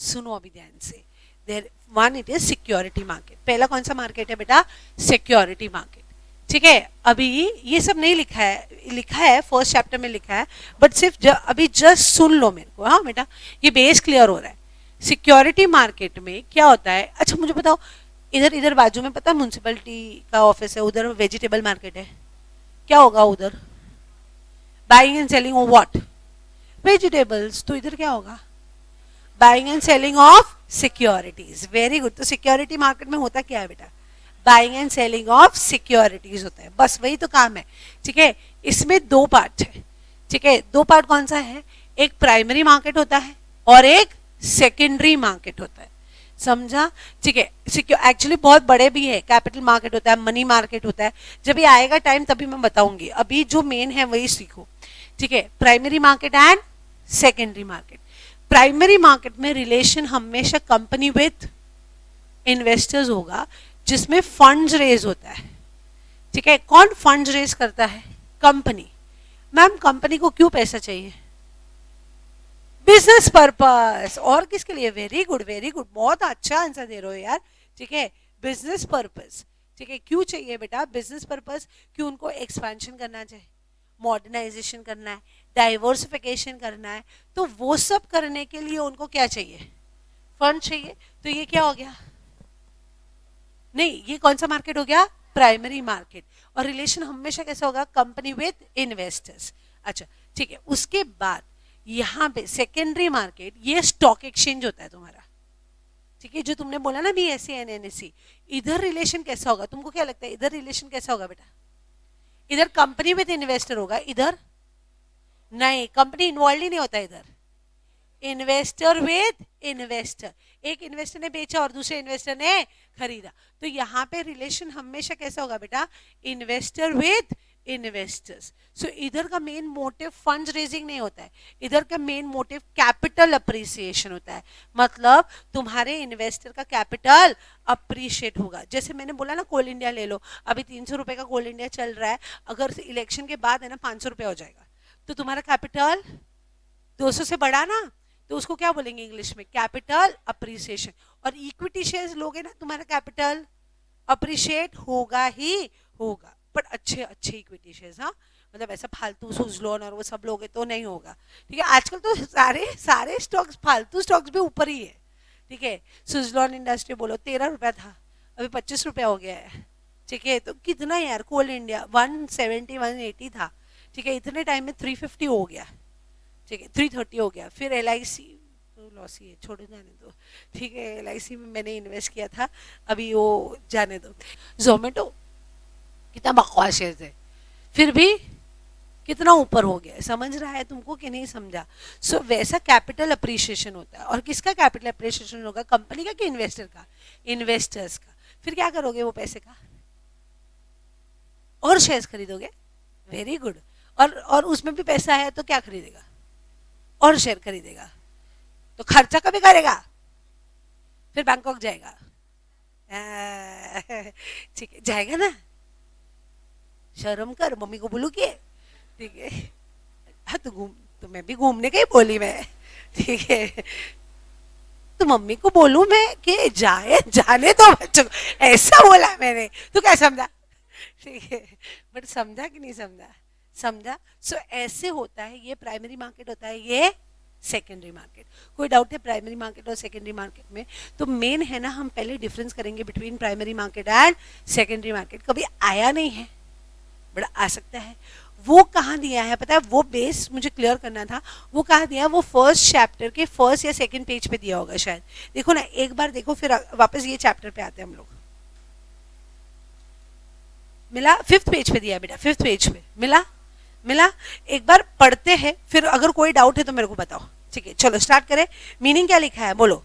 सुनो अभी ध्यान से. There one it is security market. पहला कौन सा मार्केट है बेटा? Security market. ठीक है, अभी ये सब नहीं लिखा है फर्स्ट चैप्टर में लिखा है, बट सिर्फ अभी जस्ट सुन लो मेरे को. हाँ बेटा, ये बेस क्लियर हो रहा है. सिक्योरिटी मार्केट में क्या होता है? अच्छा मुझे बताओ, इधर बाजू में पता है म्युनिसिपैलिटी का ऑफिस है, उधर वेजिटेबल मार्केट है, क्या होगा उधर? Buying and selling of what? Vegetables. तो इधर क्या होगा? Buying and selling of securities. Very good. तो सिक्योरिटी मार्केट में होता क्या है बेटा? Buying and selling of securities होता है. बस वही तो काम है. ठीक है, इसमें दो पार्ट है. ठीक है, दो पार्ट कौन सा है? एक प्राइमरी मार्केट होता है और एक सेकेंडरी मार्केट होता है. समझा? ठीक है, एक्चुअली बहुत बड़े भी है. कैपिटल मार्केट होता है, मनी मार्केट होता है. जब ये आएगा टाइम तभी मैं बताऊंगी. अभी जो मेन है वही सीखो. ठीक है, primary market and secondary market. Primary market में रिलेशन हमेशा कंपनी विथ इन्वेस्टर्स होगा, जिसमें फंड्स रेज होता है. ठीक है, कौन फंड्स रेज करता है? कंपनी. मैम कंपनी को क्यों पैसा चाहिए? Business purpose. और किसके लिए? वेरी गुड वेरी गुड, बहुत अच्छा आंसर दे रहे हो यार. ठीक है, बिजनेस पर्पस. ठीक है, क्यों चाहिए बेटा बिजनेस पर्पस? क्यों? उनको एक्सपेंशन करना चाहिए, मॉडर्नाइजेशन करना है, डाइवर्सिफिकेशन करना है. तो वो सब करने के लिए उनको क्या चाहिए? फंड चाहिए. तो ये क्या हो गया? नहीं, ये कौन सा मार्केट हो गया? Primary market. और रिलेशन हमेशा कैसा होगा? Company with investors. अच्छा ठीक है, उसके बाद यहाँ पे सेकेंडरी मार्केट, ये स्टॉक एक्सचेंज होता है तुम्हारा. ठीक है, जो तुमने बोला ना BSE एंड NSE, इधर रिलेशन कैसा होगा? तुमको क्या लगता है इधर रिलेशन कैसा होगा बेटा? इधर कंपनी विद इन्वेस्टर होगा, इधर नहीं, कंपनी इन्वॉल्व ही नहीं होता. इधर इन्वेस्टर विद इन्वेस्टर. एक इन्वेस्टर ने बेचा और दूसरे इन्वेस्टर ने खरीदा. तो यहाँ पे रिलेशन हमेशा कैसा होगा बेटा? Investor with investors. सो इधर का मेन मोटिव फंड रेजिंग नहीं होता है, इधर का मेन मोटिव कैपिटल अप्रिसिएशन होता है. मतलब तुम्हारे इन्वेस्टर का कैपिटल अप्रिशिएट होगा. जैसे मैंने बोला ना, कोल इंडिया ले लो, अभी 300 रुपए का कोल इंडिया चल रहा है, अगर इलेक्शन के बाद है ना 500 रुपया हो जाएगा, तो तुम्हारा कैपिटल 200 से बढ़ा ना, तो उसको क्या बोलेंगे इंग्लिश में? Capital appreciation. और इक्विटी शेयर्स लोगे ना, तुम्हारा कैपिटल अप्रिशिएट होगा ही होगा, बट अच्छे अच्छे इक्विटी शेयर्स. हाँ, मतलब ऐसा फालतू सुजलॉन और वो सब लोगे तो नहीं होगा. ठीक है, आजकल तो सारे स्टॉक्स, फालतू स्टॉक्स भी ऊपर ही है. ठीक है, सुजलॉन इंडस्ट्री बोलो 13 रुपया था, अभी 25 रुपया हो गया है. ठीक है, तो कितना यार? कोल इंडिया 170 180 था. ठीक है, इतने टाइम में 350 हो गया. ठीक है, 330 हो गया. फिर LIC तो लॉस ही है, छोड़ो जाने दो. ठीक है, LIC में मैंने इन्वेस्ट किया था, अभी वो जाने दो. जोमेटो कितना बकवास शेयर है, फिर भी कितना ऊपर हो गया. समझ रहा है तुमको कि नहीं समझा? सो वैसा कैपिटल अप्रिशिएशन होता है. और किसका कैपिटल अप्रिशिएशन होगा? कंपनी का कि इन्वेस्टर का? इन्वेस्टर्स का. फिर क्या करोगे वो पैसे का? और शेयर्स खरीदोगे. Very good. और उसमें भी पैसा है तो क्या खरीदेगा? और शेयर खरीदेगा. तो खर्चा कभी करेगा? फिर बैंकॉक जाएगा. ठीक है, जाएगा ना? शर्म कर, मम्मी को बोलू के. ठीक है, हाँ तो मैं भी घूमने का ही बोली मैं. ठीक है, तो मम्मी को बोलूं मैं कि जाने दो बच्चों को, ऐसा बोला मैंने. तो क्या समझा? ठीक है, बट समझा कि नहीं समझा? समझा. सो ऐसे होता है. ये प्राइमरी मार्केट होता है, ये सेकेंडरी मार्केट. कोई डाउट है प्राइमरी मार्केट और सेकेंडरी मार्केट में? तो मेन है ना, हम पहले डिफरेंस करेंगे between primary market and secondary market. कभी आया नहीं है, बड़ा आ सकता है. वो कहाँ दिया है पता है? वो बेस मुझे क्लियर करना था. वो कहाँ दिया है? वो फर्स्ट चैप्टर के फर्स्ट या सेकंड पेज पे दिया होगा शायद. देखो ना, एक बार देखो, फिर वापस ये चैप्टर पे आते हैं हम लोग. मिला? 5th पेज पे दिया है बेटा, 5th पेज पे मिला. एक बार पढ़ते हैं, फिर अगर कोई डाउट है तो मेरे को बताओ. ठीक है, चलो स्टार्ट करें. मीनिंग क्या लिखा है बोलो?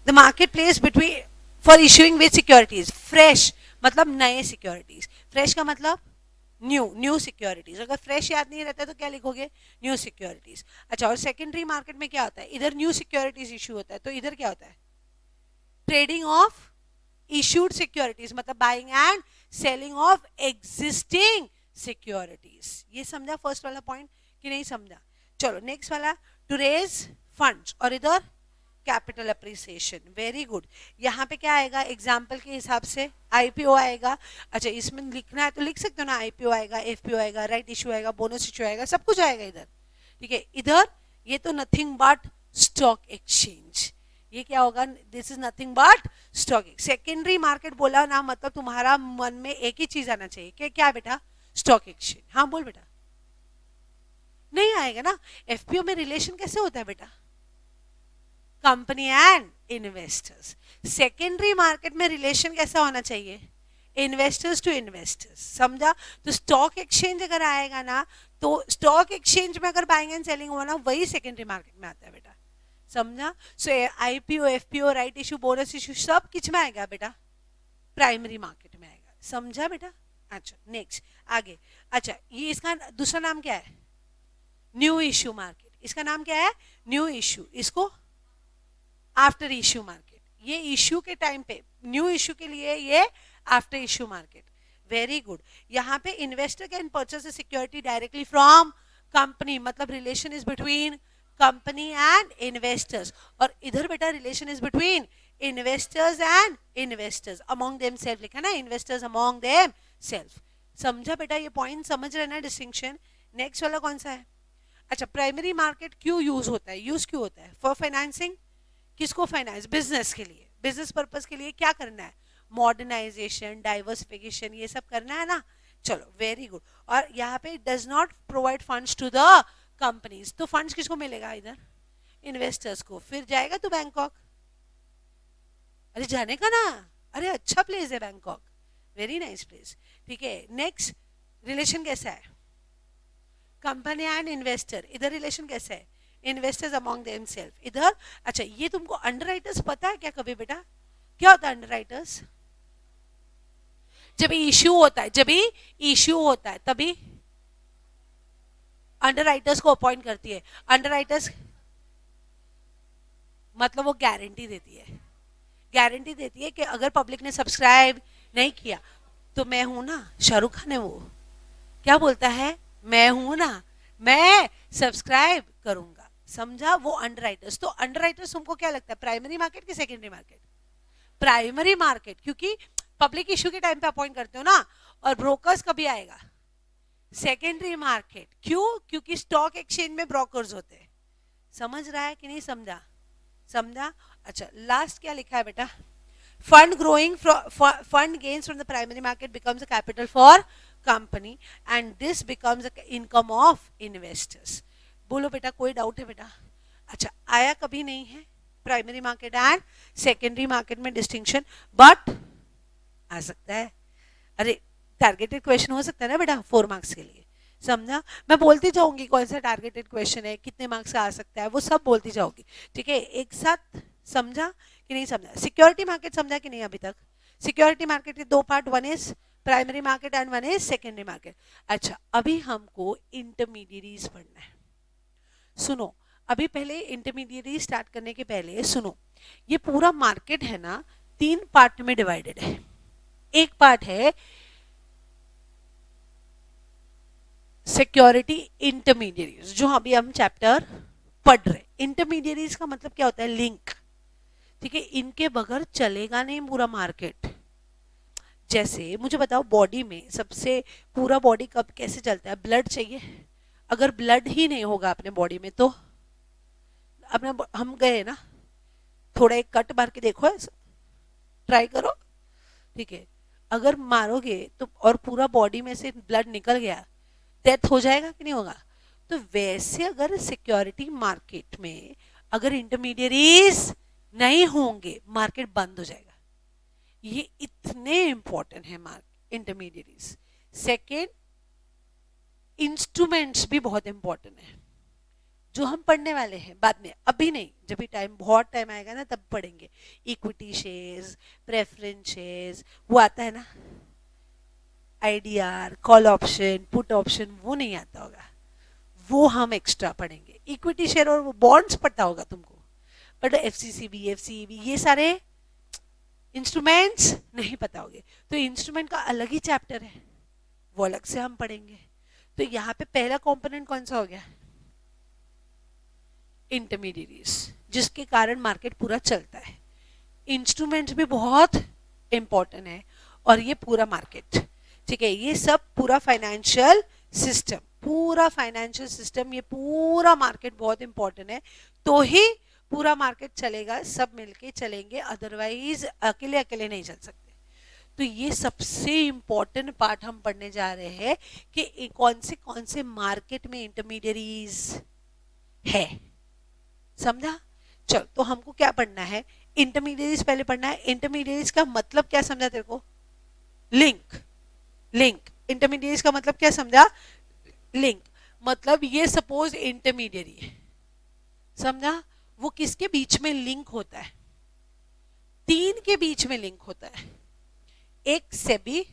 The market place between for issuing with securities. Fresh मतलब नए सिक्योरिटीज. फ्रेश का मतलब न्यू सिक्योरिटीज. अगर फ्रेश याद नहीं रहता तो क्या लिखोगे? New securities. अच्छा, और सेकेंडरी मार्केट में क्या होता है? इधर न्यू सिक्योरिटीज इशू होता है, तो इधर क्या होता है? ट्रेडिंग ऑफ इशूड सिक्योरिटीज, मतलब buying and selling of existing securities. ये समझा फर्स्ट वाला पॉइंट कि नहीं समझा? चलो नेक्स्ट वाला, टू रेज फंड्स. और इधर कैपिटल अप्रिसिएशन, वेरी गुड। यहाँ पे क्या आएगा एग्जाम्पल के हिसाब से? आईपीओ आएगा। अच्छा, इसमें लिखना है तो लिख सकते हो ना, आईपीओ आएगा, एफपीओ आएगा, राइट इशू आएगा, बोनस इशू आएगा, सब कुछ आएगा इधर। ठीक है, इधर ये तो नथिंग बट स्टॉक एक्सचेंज, ये क्या होगा? This is nothing but stock. Secondary market बोला ना, मतलब तुम्हारा मन में एक ही चीज आना चाहिए कि क्या बेटा? Stock exchange. हाँ बोल बेटा। नहीं आएगा ना। एफपीओ में रिलेशन कैसे होता है बेटा? Company and investors. Secondary market में रिलेशन कैसा होना चाहिए? इन्वेस्टर्स टू इन्वेस्टर्स, समझा? तो स्टॉक एक्सचेंज अगर आएगा ना, तो स्टॉक एक्सचेंज में अगर बाइंग एंड सेलिंग हुआ ना, वही सेकेंडरी मार्केट में आता है बेटा, समझा? So IPO, FPO, right issue, bonus issue सब किस में आएगा बेटा? प्राइमरी मार्केट में आएगा, समझा बेटा? अच्छा नेक्स्ट आगे। अच्छा, ये इसका दूसरा नाम क्या है? New issue market. इसका नाम क्या है? New issue. इसको आफ्टर इश्यू मार्केट। ये इश्यू के टाइम पे, न्यू इश्यू के लिए ये after issue market. Very good. यहाँ पे investor can purchase security directly from company, मतलब relation is between company and investors. और इधर बेटा relation is between investors and investors among them self, लिखा ना, इन्वेस्टर्स अमॉन्ग देम सेल्फ। समझा बेटा? ये पॉइंट समझ रहे ना डिस्टिंक्शन? नेक्स्ट वाला कौन सा है? अच्छा, प्राइमरी मार्केट क्यों यूज होता है? यूज क्यों होता है? For financing. किसको फाइनेंस? बिजनेस के लिए, बिजनेस पर्पस के लिए क्या करना है? मॉडर्नाइजेशन, डाइवर्सिफिकेशन, ये सब करना है ना। चलो वेरी गुड। और यहाँ पे does not provide funds to the companies, तो फंड्स किसको मिलेगा? इधर इन्वेस्टर्स को। फिर जाएगा तो बैंकॉक, अरे जाने का ना, अरे अच्छा प्लेस है बैंकॉक, वेरी नाइस प्लेस। ठीक है, नेक्स्ट रिलेशन कैसा है? Company and investor. इधर रिलेशन कैसा है? Investors among themselves. इधर अच्छा, ये तुमको अंडरराइटर्स पता है क्या कभी बेटा? क्या होता है अंडरराइटर्स? जब इश्यू होता है, जब इश्यू होता है तभी अंडरराइटर्स को अपॉइंट करती है। अंडरराइटर्स मतलब वो गारंटी देती है, गारंटी देती है कि अगर पब्लिक ने सब्सक्राइब नहीं किया तो मैं हूं ना, शाहरुख खान है वो क्या बोलता है? मैं हूं ना, मैं सब्सक्राइब करूंगा, समझा? वो अंडरराइटर्स। तो अंडरराइटर्स तुमको क्या लगता है, प्राइमरी मार्केट की सेकेंडरी मार्केट? प्राइमरी मार्केट, क्योंकि पब्लिक इश्यू के टाइम पे अपॉइंट करते हो ना। और ब्रोकर्स कभी आएगा? Secondary market. क्यों? क्योंकि स्टॉक एक्सचेंज में ब्रोकर्स होते हैं। समझ रहा है कि नहीं समझा? समझा? अच्छा, लास्ट क्या लिखा है बेटा? fund growing fund gains from the primary market becomes a capital for company and this becomes a income of investors। बोलो बेटा, कोई डाउट है बेटा? अच्छा, आया कभी नहीं है primary market and secondary market में डिस्टिंक्शन, बट आ सकता है। अरे टारगेटेड क्वेश्चन हो सकता है ना बेटा 4 मार्क्स के लिए, समझा? मैं बोलती जाऊंगी कौन सा टारगेटेड क्वेश्चन है, कितने मार्क्स का आ सकता है, वो सब बोलती जाऊंगी। ठीक है, एक साथ समझा कि नहीं समझा? सिक्योरिटी मार्केट समझा कि नहीं अभी तक? सिक्योरिटी मार्केट के 2 part, one is primary market and one is secondary market. अच्छा, अभी हमको इंटरमीडिएरीज पढ़ना है। सुनो, अभी पहले इंटरमीडिएरी स्टार्ट करने के पहले सुनो, ये पूरा मार्केट है ना 3 पार्ट में डिवाइडेड है। एक पार्ट है सिक्योरिटी इंटरमीडिएरीज, जो अभी हम चैप्टर पढ़ रहे। इंटरमीडिएरीज का मतलब क्या होता है? लिंक। ठीक है, इनके बगैर चलेगा नहीं पूरा मार्केट। जैसे मुझे बताओ, बॉडी में सबसे पूरा बॉडी कब कैसे चलता है? ब्लड चाहिए। अगर ब्लड ही नहीं होगा अपने बॉडी में तो अपने हम गए ना, थोड़ा एक कट मार के देखो, ऐसा ट्राई करो। ठीक है, अगर मारोगे तो और पूरा बॉडी में से ब्लड निकल गया, डेथ हो जाएगा कि नहीं होगा? तो वैसे अगर सिक्योरिटी मार्केट में अगर इंटरमीडिएरीज नहीं होंगे, मार्केट बंद हो जाएगा। ये इतने इंपॉर्टेंट है इंटरमीडिएरीज। सेकेंड, इंस्ट्रूमेंट्स भी बहुत इंपॉर्टेंट है, जो हम पढ़ने वाले हैं बाद में, अभी नहीं, जब भी टाइम बहुत टाइम आएगा ना तब पढ़ेंगे। इक्विटी शेयर्स, प्रेफरेंस शेयर्स, वो आता है ना, IDR, call option, put option, वो नहीं आता होगा, वो हम एक्स्ट्रा पढ़ेंगे। इक्विटी शेयर और बॉन्ड्स पता होगा तुमको, बट एफसीसीबी, एफसीईबी, ये सारे इंस्ट्रूमेंट्स नहीं पता होंगे। तो इंस्ट्रूमेंट का अलग ही चैप्टर है, वो अलग से हम पढ़ेंगे। तो यहाँ पे पहला कंपोनेंट कौन सा हो गया? इंटरमीडिएरीज। जिसके कारण मार्केट पूरा चलता है। इंस्ट्रूमेंट्स भी बहुत इंपॉर्टेंट है और ये पूरा मार्केट, ठीक है, ये सब पूरा फाइनेंशियल सिस्टम, ये पूरा मार्केट बहुत इंपॉर्टेंट है, तो ही पूरा मार्केट चलेगा, सब मिलके चलेंगे, अदरवाइज अकेले अकेले नहीं चल सकते। तो ये सबसे इंपॉर्टेंट पार्ट हम पढ़ने जा रहे हैं कि कौन से मार्केट में इंटरमीडियरीज है, समझा? चल, तो हमको क्या पढ़ना है, इंटरमीडियरीज पहले पढ़ना है। इंटरमीडियरीज का मतलब क्या समझा तेरे को? लिंक। इंटरमीडियरीज का मतलब क्या समझा? लिंक। मतलब ये सपोज इंटरमीडियरी है, समझा? वो किसके बीच में लिंक होता है? 3 के बीच में लिंक होता है, एक सेबी,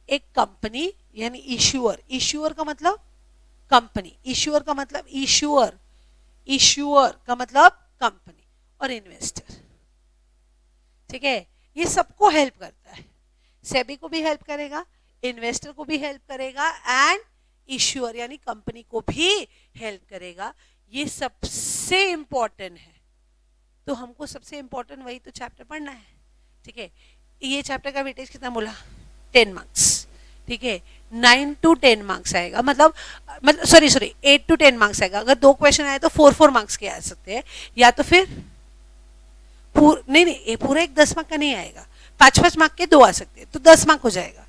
एक कंपनी यानी इश्यूअर का मतलब कंपनी, इश्यूअर का मतलब कंपनी, और इन्वेस्टर, ठीक है? ये सबको हेल्प करता है, सेबी को भी हेल्प करेगा, इन्वेस्टर को भी हेल्प करेगा, एंड इश्यूअर यानी कंपनी को भी हेल्प करेगा। ये सबसे इंपॉर्टेंट है, तो हमको सबसे इंपॉर्टेंट वही तो चैप्टर पढ़ना है, ठीक है? ये चैप्टर का वेटेज कितना बोला? 10 मार्क्स, ठीक है? 9 to 10 मार्क्स आएगा, मतलब सॉरी 8 to 10 मार्क्स आएगा। अगर 2 क्वेश्चन आए तो 4 मार्क्स के आ सकते हैं, या तो फिर नहीं, ये पूरा एक 10 मार्क का नहीं आएगा, 5 मार्क के 2 आ सकते हैं, तो 10 मार्क हो जाएगा,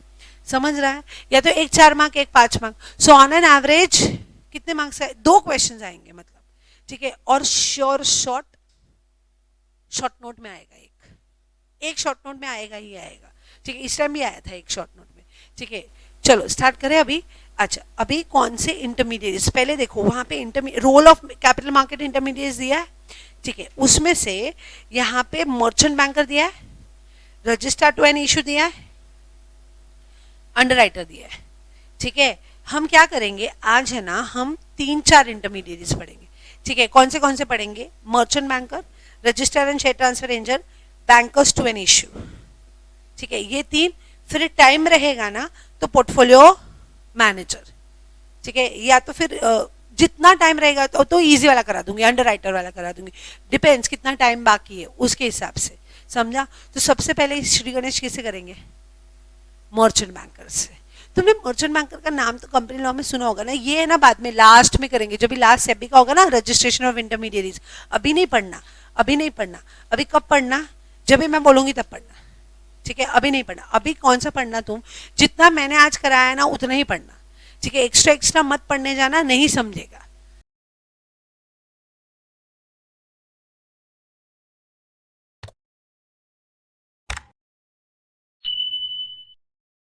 समझ रहा है? या तो एक 4 मार्क, एक 5 mark, so on an average कितने मार्क्स आए? 2 क्वेश्चन आएंगे, मतलब, ठीक है? और शॉर्ट नोट में आएगा, एक शॉर्ट नोट में आएगा ही आएगा, ठीक है? इस टाइम भी आया था एक शॉर्ट नोट में, ठीक है? चलो स्टार्ट करें अभी। अच्छा, अभी कौन से इंटरमीडिएट्स, पहले देखो वहां पे role of capital market intermediates दिया है, ठीक है? उसमें से यहाँ पे मर्चेंट बैंकर दिया है, रजिस्ट्रार टू एन इशू दिया है, अंडरराइटर दिया है, ठीक है? हम क्या करेंगे आज, है ना, हम 3-4 इंटरमीडिएट्स पढ़ेंगे, ठीक है? कौन से पढ़ेंगे? Merchant banker, registrar and share transfer agent, bankers to an issue, ठीक है? ये 3। फिर टाइम रहेगा ना तो पोर्टफोलियो मैनेजर, ठीक है? या तो फिर जितना टाइम रहेगा तो इजी वाला करा दूंगी, अंडरराइटर वाला करा दूंगी, डिपेंड्स कितना टाइम बाकी है उसके हिसाब से, समझा? तो सबसे पहले श्री गणेश किससे करेंगे? मर्चेंट बैंकर से। तुमने मर्चेंट बैंकर का नाम तो कंपनी लॉ में सुना होगा ना, ये है ना बाद में लास्ट में करेंगे, जो भी लास्ट सेबी का होगा ना, रजिस्ट्रेशन ऑफ इंटरमीडिएरीज। अभी नहीं पढ़ना, अभी कब पढ़ना? जब भी मैं बोलूंगी तब पढ़ना, ठीक है? अभी नहीं पढ़ना। अभी कौन सा पढ़ना? तुम जितना मैंने आज कराया ना उतना ही पढ़ना, ठीक है? एक्स्ट्रा मत पढ़ने जाना, नहीं समझेगा,